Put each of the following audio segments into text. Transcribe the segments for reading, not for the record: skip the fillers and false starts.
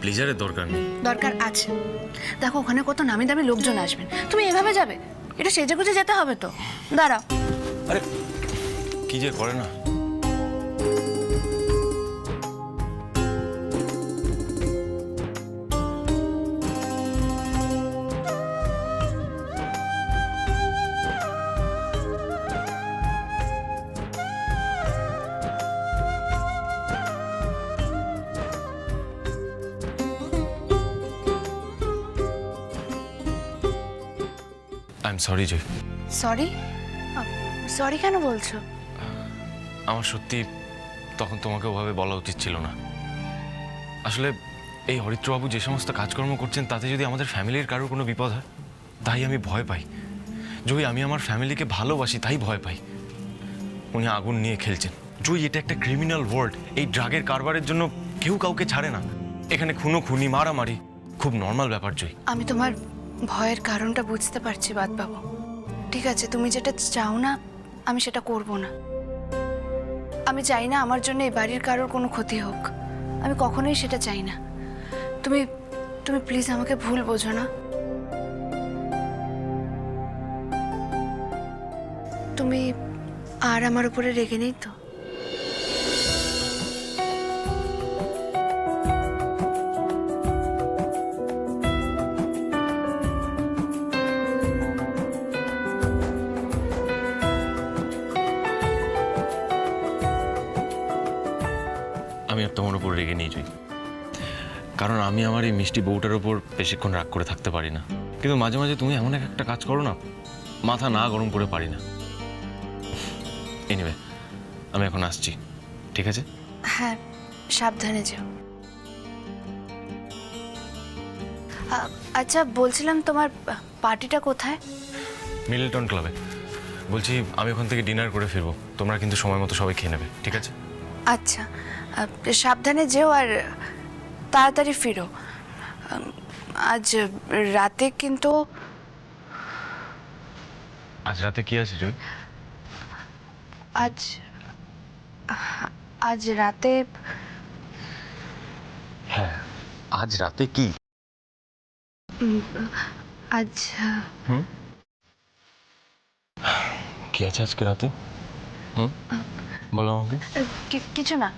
ব্লেজারের দরকার নেই। দরকার আছে। দেখো ওখানে কত নামি দামি লোকজন আসবেন, তুমি এভাবে যাবে? এটা সেজে গুজে যেতে হবে তো। দাঁড়াও। আরে কি যে করে না। I am sorry Joy. Sorry? Sorry কেন বলছো? আমার সত্যি তখন তোমাকে ওভাবে বলা উচিত ছিল না। আসলে এই হরিত্রবাবু যে সমস্ত কাজকর্ম করছেন তাতে যদি আমাদের ফ্যামিলির কারোর কোনো বিপদ হয়, তাই আমি ভয় পাই। জয়, আমি আমার ফ্যামিলিকে ভালোবাসি, তাই ভয় পাই। উনি আগুন নিয়ে খেলছেন। জয়, এটা একটা ক্রিমিনাল ওয়ার্ল্ড। এই ড্রাগের কারবারের জন্য কেউ কাউকে ছাড়ে না। এখানে খুনোখুনি, মারামারি খুব নর্মাল ব্যাপার। জয়, আমি তোমার ভয়ের কারণটা বুঝতে পারছি বাবু। ঠিক আছে, তুমি যেটা চাও না আমি সেটা করব না। আমি চাই না আমার জন্য এই বাড়ির কারোর কোনো ক্ষতি হোক। আমি কখনোই সেটা চাই না। তুমি তুমি প্লিজ আমাকে ভুল বোঝো না। তুমি আর আমার উপরে রেগে নেই তো? আমি আর তোমার উপর রেগে নেই জয়, কারণ আমি আমার এই মিষ্টি বউটার উপর বেশিক্ষণ রাগ করে থাকতে পারি না। কিন্তু মাঝে মাঝে তুমি এমন একটা কাজ করো না, মাথা না গরম করে পারি না। এনিওয়ে, আমি এখন আসছি, ঠিক আছে? হ্যাঁ, সাবধানে যেও। আচ্ছা, বলছিলাম তোমার পার্টিটা কোথায়? মিডলটন ক্লাবে। বলছি আমি ওখান থেকে ডিনার করে ফিরবো, তোমরা কিন্তু সময় মতো সবাই খেয়ে নেবে, ঠিক আছে? আচ্ছা, সাবধানে যেও আর তাড়াতাড়ি ফিরো। আজ রাতে কিন্তু। আজ রাতে কি আছে জয়? আজ আজ রাতে হ্যাঁ, আজ রাতে কি? আজ কি আছে আজকে রাতে? বলো আমাকে। কিছু না।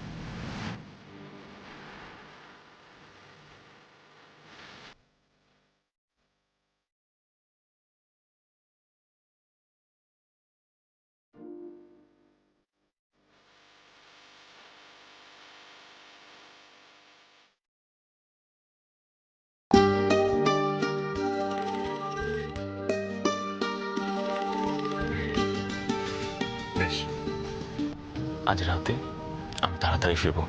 বেশ, আজ রাতে আমি তাড়াতাড়ি ফিরবো।